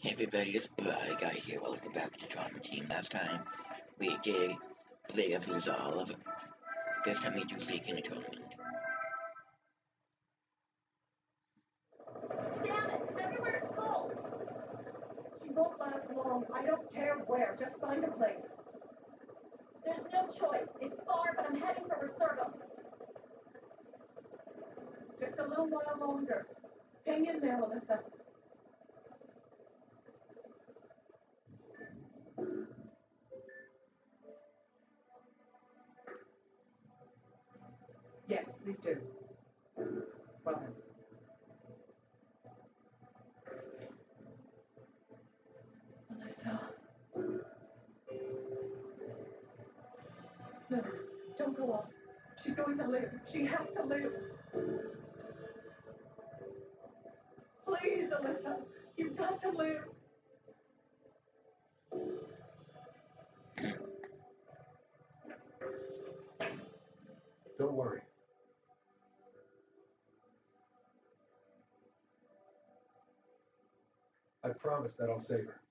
Hey everybody, it's Bry Guy here. Welcome back to Atonement Team. Last time we did play up lose all of it. This time we do seek an atonement. Damn it! Everywhere's full! She won't last long. I don't care where. Just find a place. There's no choice. It's far, but I'm heading for Resurgam. Just a little while longer. Hang in there, Melissa. Yes, please do. Well then. Melissa. No, don't go off. She's going to live. She has to live. Please, Alyssa. You've got to live. Don't worry. I promise that I'll save her.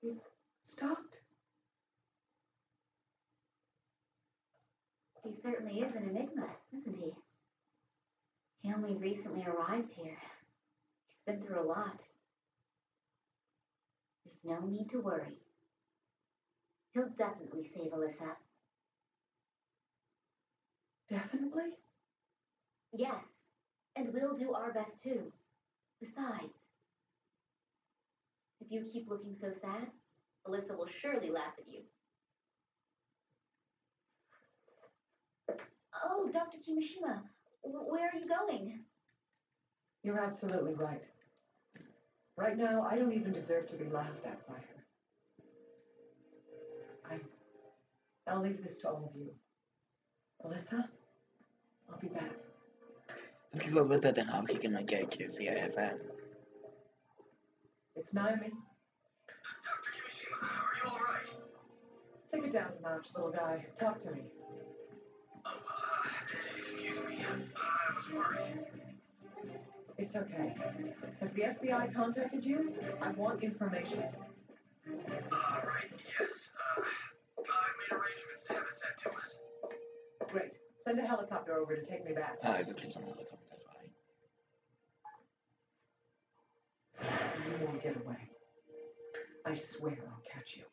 It stopped. He certainly is an enigma, isn't he? He only recently arrived here. He's been through a lot. There's no need to worry. He'll definitely save Alyssa. Definitely? Yes, and we'll do our best too. Besides, if you keep looking so sad, Alyssa will surely laugh at you. Oh, Dr. Kimishima, where are you going? You're absolutely right. Right now, I don't even deserve to be laughed at by her. I'll leave this to all of you. Alyssa, I'll be back. Let's go with it, then I'll kick in my character, see I have fun. It's Naomi. Dr. Kimishima, are you alright? Take it down a notch, little guy. Talk to me. Oh, excuse me. I was worried. It's okay. Has the FBI contacted you? I want information. Right, yes. I've made arrangements to have it sent to us. Great. Send a helicopter over to take me back. I go to some other company, that's why. You won't get away. I swear I'll catch you.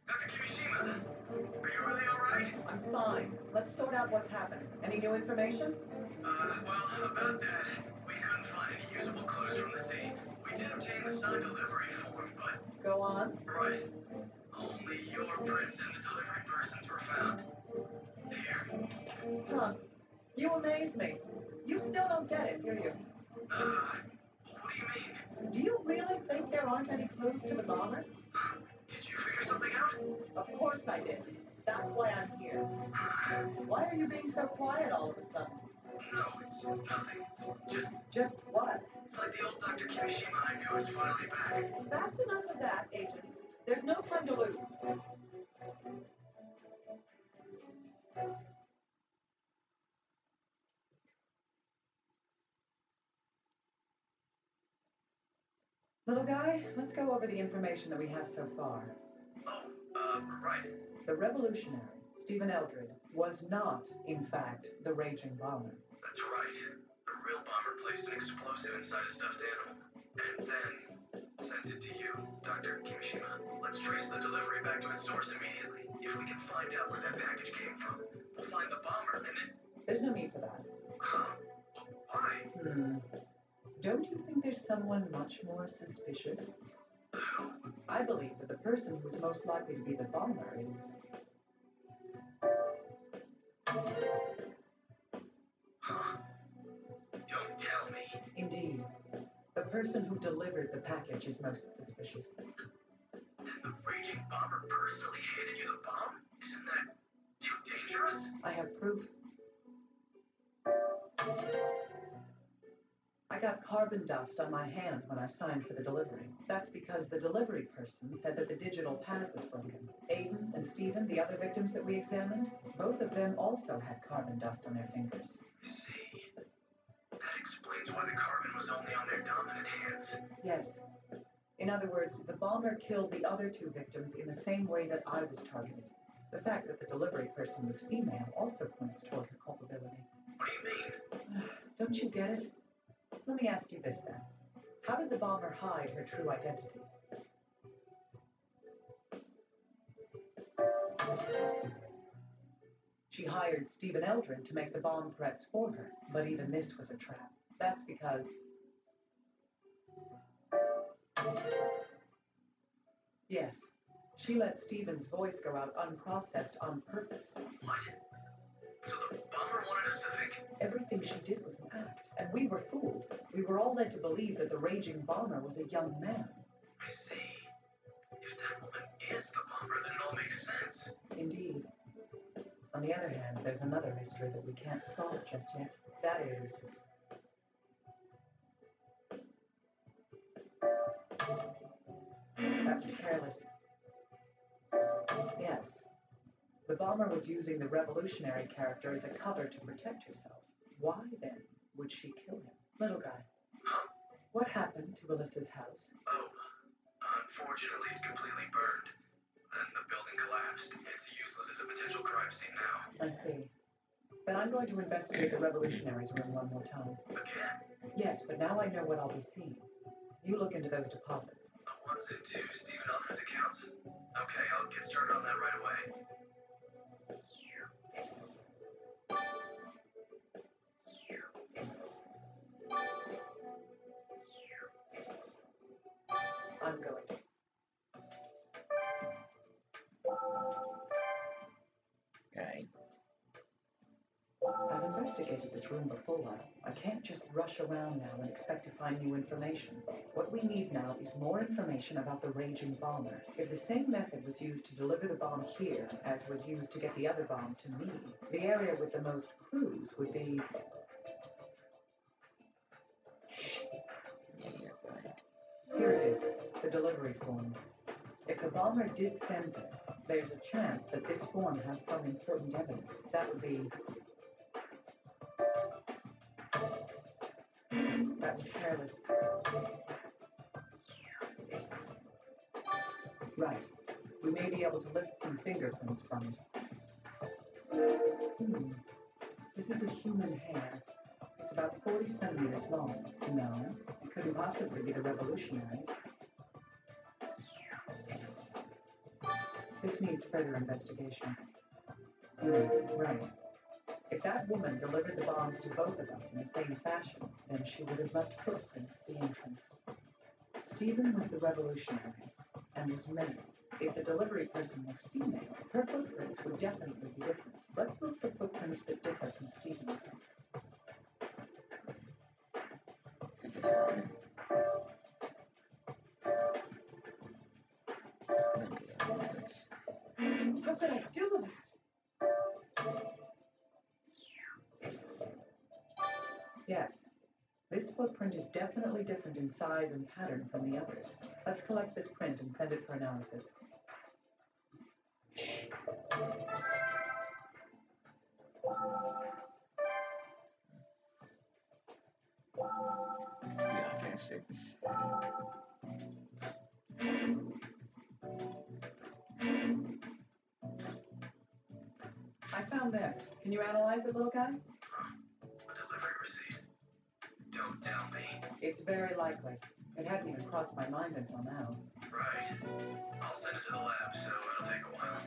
Dr. Kimishima, are you really alright? I'm fine. Let's sort out what's happened. Any new information? Well, about that, we couldn't find any usable clues from the scene. We did obtain the signed delivery form, but... Go on. Right. Only your prints and the delivery persons were found. Here. Huh. You amaze me. You still don't get it, do you? What do you mean? Do you really think there aren't any clues to the bomber? Did you figure something out? Of course I did. That's why I'm here. Why are you being so quiet all of a sudden? No, it's nothing. It's Just what? it's like the old Dr. Kimishima I knew is finally back. That's enough of that, Agent. There's no time to lose. Little guy, let's go over the information that we have so far. Right. The revolutionary, Stephen Eldred, was not, in fact, the raging bomber. That's right. The real bomber placed an explosive inside a stuffed animal. And then sent it to you, Dr. Kimishima. Let's trace the delivery back to its source immediately. If we can find out where that package came from, we'll find the bomber and then... There's no need for that. Huh? Why? Don't you think there's someone much more suspicious? Who? I believe that the person who is most likely to be the bomber is... Huh? Don't tell me. Indeed. The person who delivered the package is most suspicious. Then the raging bomber personally handed you the bomb? Isn't that too dangerous? I have proof. I got carbon dust on my hand when I signed for the delivery. That's because the delivery person said that the digital pad was broken. Aiden and Stephen, the other victims that we examined, both of them also had carbon dust on their fingers. I see. That explains why the carbon was only on their dominant hands. Yes. In other words, the bomber killed the other two victims in the same way that I was targeted. The fact that the delivery person was female also points toward her culpability. What do you mean? Don't you get it? Let me ask you this then. How did the bomber hide her true identity? She hired Stephen Eldred to make the bomb threats for her, but even this was a trap. That's because... Yes, she let Stephen's voice go out unprocessed on purpose. What? So the bomber wanted us to think... Everything she did was an act, and we were fooled. We were all led to believe that the raging bomber was a young man. I see. If that woman is the bomber, then it all makes sense. Indeed. On the other hand, there's another mystery that we can't solve just yet. That is... That was careless. Yes. The bomber was using the revolutionary character as a cover to protect herself. Why, then, would she kill him? Little guy. Huh? What happened to Alyssa's house? Oh, unfortunately, it completely burned. And the building collapsed. It's useless as a potential crime scene now. I see. Then I'm going to investigate the revolutionaries room one more time. Again? Yes, but now I know what I'll be seeing. You look into those deposits. The ones into Stephen Eldred's accounts? Okay, I'll get started on that right away. I'm going to. Right. I've investigated this room before. I can't just rush around now and expect to find new information. What we need now is more information about the raging bomber. If the same method was used to deliver the bomb here as was used to get the other bomb to me, the area with the most clues would be... Yeah, right. Here it is, the delivery form. If the bomber did send this, there's a chance that this form has some important evidence. That would be... That was careless. Right. We may be able to lift some fingerprints from it. This is a human hair. It's about 40 centimeters long. No, it couldn't possibly be the revolutionaries. This needs further investigation. Right. If that woman delivered the bombs to both of us in the same fashion, then she would have left footprints at the entrance. Stephen was the revolutionary and was male. If the delivery person was female, her footprints would definitely be different. Let's look for footprints that differ from Stephen's. This is fine. How could I do that? Yes. This footprint is definitely different in size and pattern from the others. Let's collect this print and send it for analysis. Yeah, fantastic. I found this. Can you analyze it, little guy? A delivery receipt? Don't tell me. It's very likely. It hadn't even crossed my mind until now. Right. I'll send it to the lab, so it'll take a while.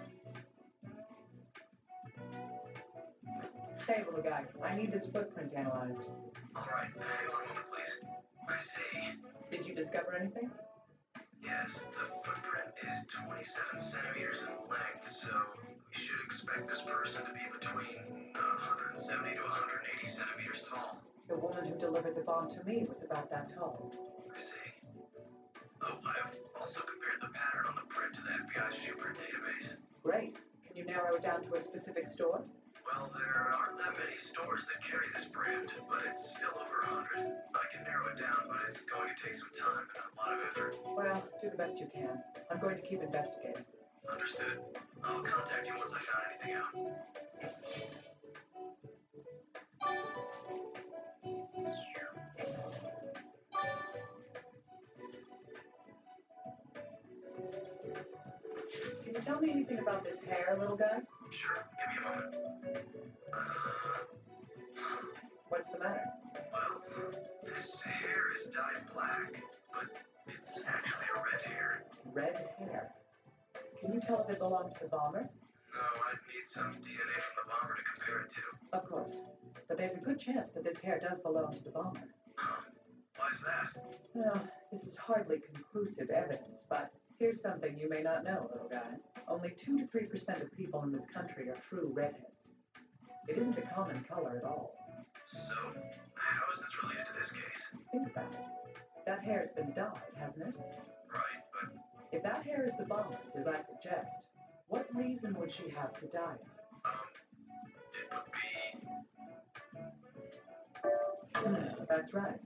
Say, little guy, I need this footprint analyzed. All right, hang on a moment, please. I see. Did you discover anything? Yes, the footprint is 27 centimeters in length, so we should expect this person to be between 170 to 180 centimeters tall. The woman who delivered the bomb to me was about that tall. I see. Oh, I've also compared the pattern on the print to the FBI's shoeprint database. Great. Can you narrow it down to a specific store? Well, there aren't that many stores that carry this brand, but it's still over 100. I can narrow It's going to take some time and a lot of effort. Well, do the best you can. I'm going to keep investigating. Understood. I'll contact you once I found anything out. Can you tell me anything about this hair, little guy? Sure, give me a moment. What's the matter? Well, this hair is dyed black, but it's actually a red hair. Red hair. Can you tell if it belonged to the bomber? No, I'd need some DNA from the bomber to compare it to. Of course. But there's a good chance that this hair does belong to the bomber. Huh. Why is that? Well, this is hardly conclusive evidence, but here's something you may not know, little guy. Only 2 to 3% of people in this country are true redheads. It isn't a common color at all. So, how is this related to this case? Think about it. That hair's been dyed, hasn't it? Right, but If that hair is the bomber's, as I suggest, what reason would she have to dye it? it would be... That's right.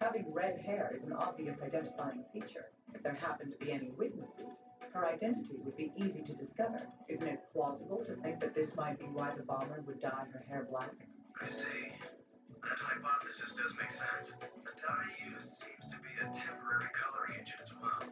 Having red hair is an obvious identifying feature. If there happened to be any witnesses, her identity would be easy to discover. Isn't it plausible to think that this might be why the bomber would dye her hair black? I see. That hypothesis does make sense. The dye used seems to be a temporary coloring agent as well.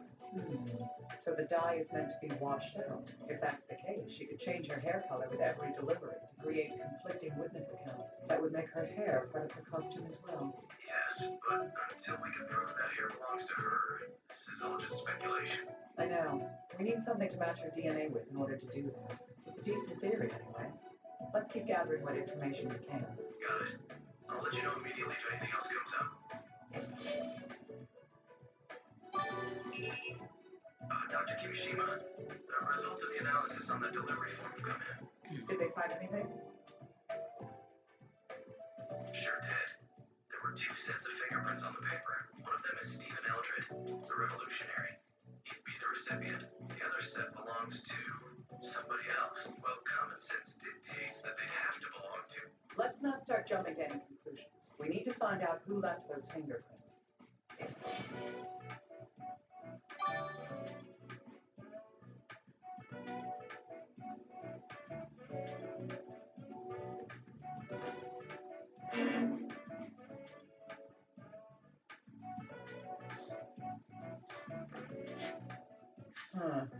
So the dye is meant to be washed out. If that's the case, she could change her hair color with every delivery to create conflicting witness accounts. That would make her hair part of her costume as well. Yes, but until we can prove that hair belongs to her, this is all just speculation. I know. We need something to match her DNA with in order to do that. It's a decent theory anyway. Let's keep gathering what information we can. Got it. I'll let you know immediately if anything else comes up. Dr. Kimishima, the results of the analysis on the delivery form have come in. Did they find anything? Sure did. There were 2 sets of fingerprints on the paper. One of them is Stephen Eldred, the revolutionary. He'd be the recipient. The other set belongs to somebody else. Well, common sense dictates that they'd have to belong to. Let's not start jumping to any conclusions. We need to find out who left those fingerprints.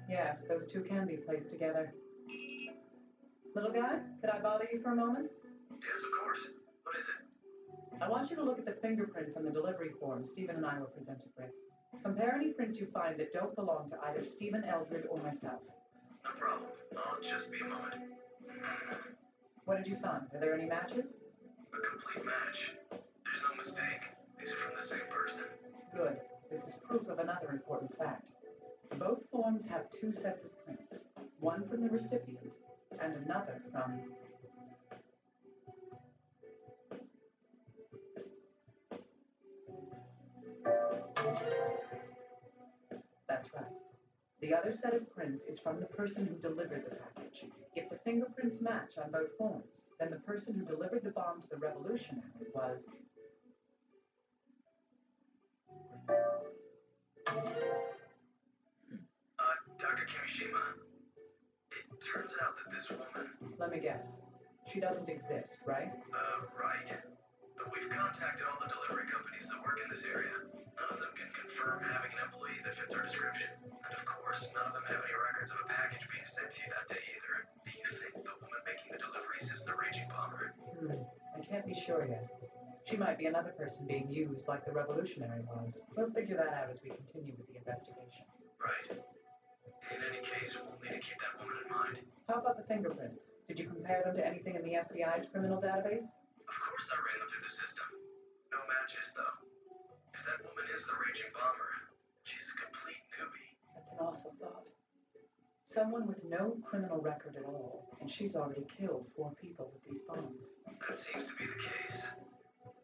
Yes, those two can be placed together. Little guy, could I bother you for a moment? Yes, of course. What is it? I want you to look at the fingerprints on the delivery form Stephen and I were presented with. Compare any prints you find that don't belong to either Stephen Eldred or myself. No problem. I'll just be a moment. What did you find? Are there any matches? A complete match. There's no mistake. These are from the same person. Good. This is proof of another important fact. Both forms have 2 sets of prints. One from the recipient and another from... That's right. The other set of prints is from the person who delivered the package. If the fingerprints match on both forms, then the person who delivered the bomb to the revolutionary was... Dr. Kimishima, it turns out that this woman... Let me guess. She doesn't exist, right? Right. But we've contacted all the delivery companies that work in this area. None of them can confirm having an employee that fits our description. And of course, none of them have any records of a package being sent to you that day either. Do you think the woman making the deliveries is the raging bomber? I can't be sure yet. She might be another person being used like the revolutionary was. We'll figure that out as we continue with the investigation. Right. In any case, we'll need to keep that woman in mind. How about the fingerprints? Did you compare them to anything in the FBI's criminal database? Of course I ran them through the system. No matches, though. If that woman is the raging bomber, she's a complete newbie. That's an awful thought. Someone with no criminal record at all, and she's already killed 4 people with these bombs. That seems to be the case.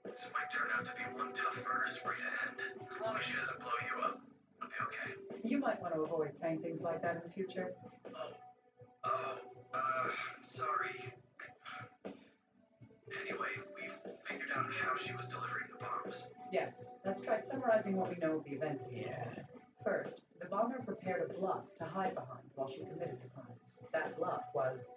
This might turn out to be one tough murder spree to end. As long as she doesn't blow you up, it'll be okay. You might want to avoid saying things like that in the future. Sorry. Anyway, we've figured out how she was delivering the bombs. Yes, let's try summarizing what we know of the events in this Yeah. case. First, the bomber prepared a bluff to hide behind while she committed the crimes. That bluff was...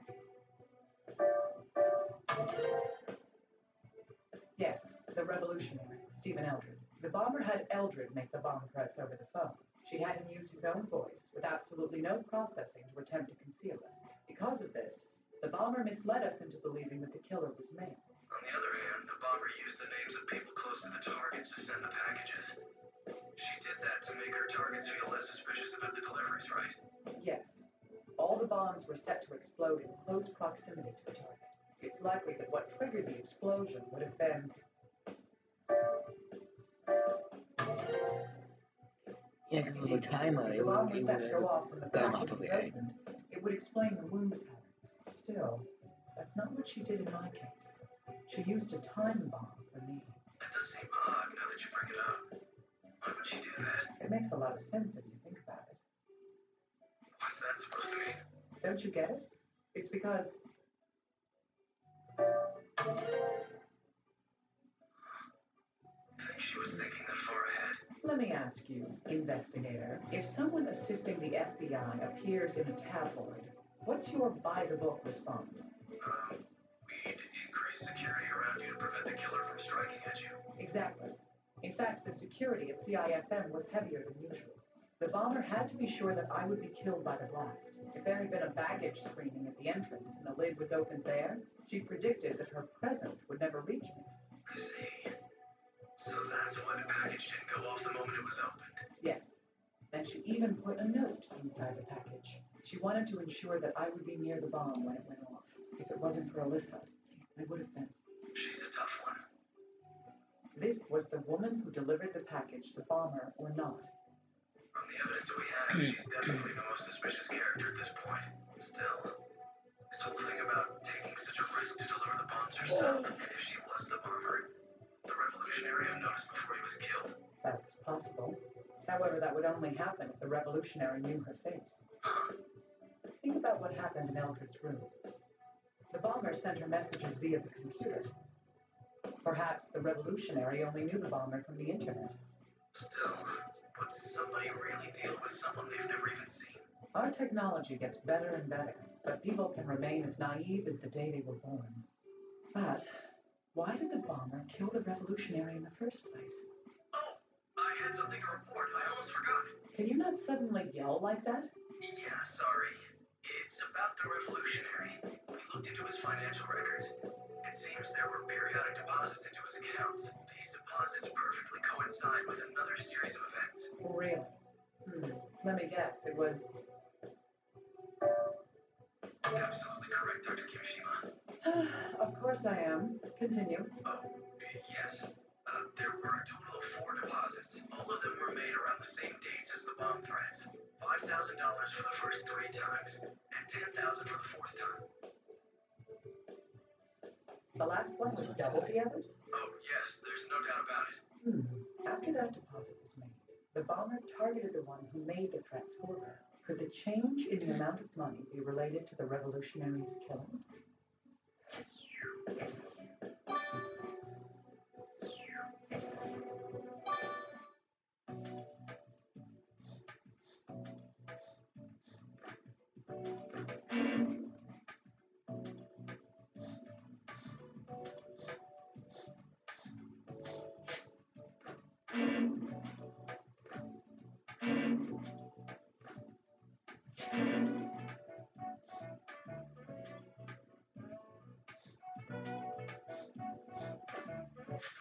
Yes, the revolutionary, Stephen Eldred. The bomber had Eldred make the bomb threats over the phone. She had him use his own voice with absolutely no processing to attempt to conceal it. Because of this, the bomber misled us into believing that the killer was male. On the other hand, the bomber used the names of people close to the targets to send the packages. She did that to make her targets feel less suspicious about the deliveries, right? Yes, all the bombs were set to explode in close proximity to the target. It's likely that what triggered the explosion would have been... Yeah, because it was a timer. If It the bomb would was set to go off when the gone package off of was her head. opened, it would explain the wound patterns. Still, that's not what she did in my case. She used a time bomb for me. That does seem odd now that you bring it up. Why would she do that? It makes a lot of sense if you think about it. What's that supposed to mean? Don't you get it? It's because... Think she was thinking that far ahead? Let me ask you, investigator, if someone assisting the FBI appears in a tabloid, what's your by-the-book response? We'd increase security around you to prevent the killer from striking at you. Exactly. In fact, the security at CIFM was heavier than usual. The bomber had to be sure that I would be killed by the blast. If there had been a baggage screening at the entrance and the lid was opened there, she predicted that her present would never reach me. I see. So that's why the package didn't go off the moment it was opened. Yes. And she even put a note inside the package. She wanted to ensure that I would be near the bomb when it went off. If it wasn't for Alyssa, I would have been. She's a tough one. This was the woman who delivered the package, the bomber or not. From the evidence we have, she's definitely the most suspicious character at this point. Still, this whole thing about taking such a risk to deliver the bombs herself, and if she was the bomber, the revolutionary have noticed before he was killed. That's possible. However, that would only happen if the revolutionary knew her face. Think about what happened in Eldred's room. The bomber sent her messages via the computer. Perhaps the revolutionary only knew the bomber from the internet. Still, would somebody really deal with someone they've never even seen? Our technology gets better and better, but people can remain as naive as the day they were born. But why did the bomber kill the revolutionary in the first place? Oh, I had something to report. I almost forgot. Can you not suddenly yell like that? Yeah, sorry. It's about the revolutionary. We looked into his financial records. It seems there were periodic deposits into his accounts. These deposits perfectly coincide with another series of events. Really? Let me guess, it was... Absolutely correct, Dr. Kimishima. Of course I am. Continue. Oh, yes. There were a total of 4 deposits. All of them were made around the same dates as the bomb threats. $5,000 for the first 3 times, and $10,000 for the 4th time. The last one was double the others? Oh, yes, there's no doubt about it. After that deposit was made, the bomber targeted the one who made the threats for her. Could the change in the amount of money be related to the revolutionary's killing?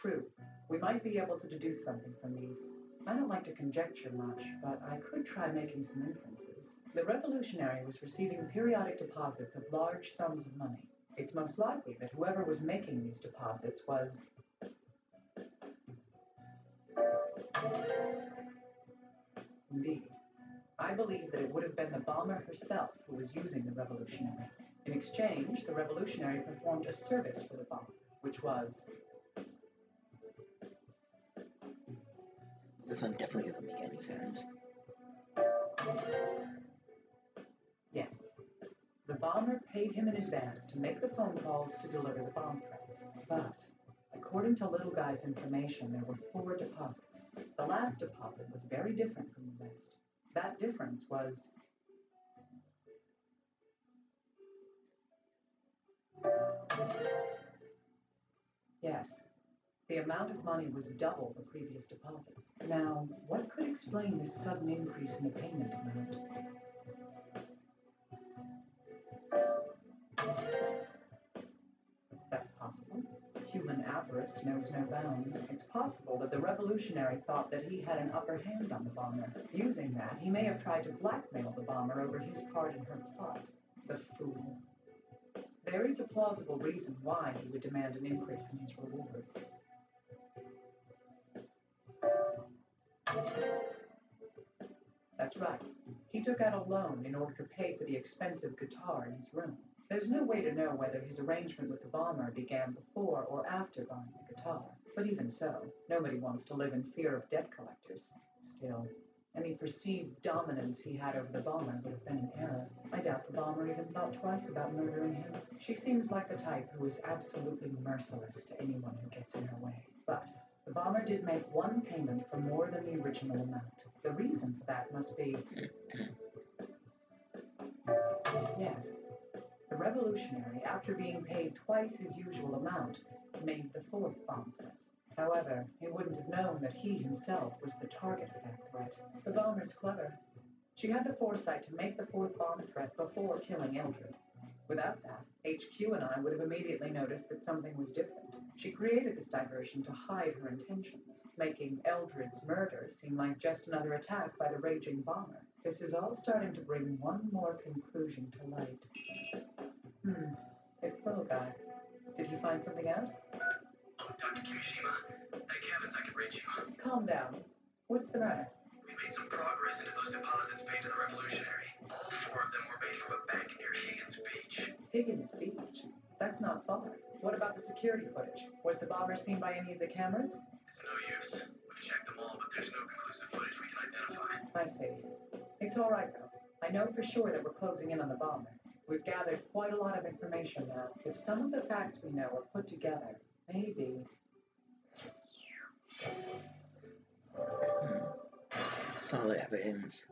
True. We might be able to deduce something from these. I don't like to conjecture much, but I could try making some inferences. The revolutionary was receiving periodic deposits of large sums of money. It's most likely that whoever was making these deposits was... Indeed. I believe that it would have been the bomber herself who was using the revolutionary. In exchange, the revolutionary performed a service for the bomber, which was... This one definitely doesn't make any sense. Yes. The bomber paid him in advance to make the phone calls to deliver the bomb threats. But, According to Little Guy's information, there were 4 deposits. The last deposit was very different from the rest. That difference was... Yes, the amount of money was double the previous deposits. Now, what could explain this sudden increase in the payment amount? That's possible. Human avarice knows no bounds. It's possible that the revolutionary thought that he had an upper hand on the bomber. Using that, he may have tried to blackmail the bomber over his part in her plot. The fool. There is a plausible reason why he would demand an increase in his reward. That's right. He took out a loan in order to pay for the expensive guitar in his room. There's no way to know whether his arrangement with the bomber began before or after buying the guitar. But even so, nobody wants to live in fear of debt collectors. Still, any perceived dominance he had over the bomber would have been an error. I doubt the bomber even thought twice about murdering him. She seems like the type who is absolutely merciless to anyone who gets in her way. But the bomber did make one payment for more than the original amount. The reason for that must be... Yes. The revolutionary, after being paid twice his usual amount, made the 4th bomb threat. However, he wouldn't have known that he himself was the target of that threat. The bomber's clever. She had the foresight to make the 4th bomb threat before killing Eldred. Without that, HQ and I would have immediately noticed that something was different. She created this diversion to hide her intentions, making Eldred's murder seem like just another attack by the raging bomber. This is all starting to bring one more conclusion to light. It's Little Guy. Did he find something out? Oh, Dr. Kimishima, thank heavens I can reach you. Calm down. What's the matter? We made some progress into those deposits paid to the revolutionary. All 4 of them were made from a bank near Higgins Beach. Higgins Beach? That's not far. What about the security footage? Was the bomber seen by any of the cameras? It's no use. We've checked them all, but there's no conclusive footage we can identify. I see. It's all right, though. I know for sure that we're closing in on the bomber. We've gathered quite a lot of information now. If some of the facts we know are put together, maybe... Solid evidence.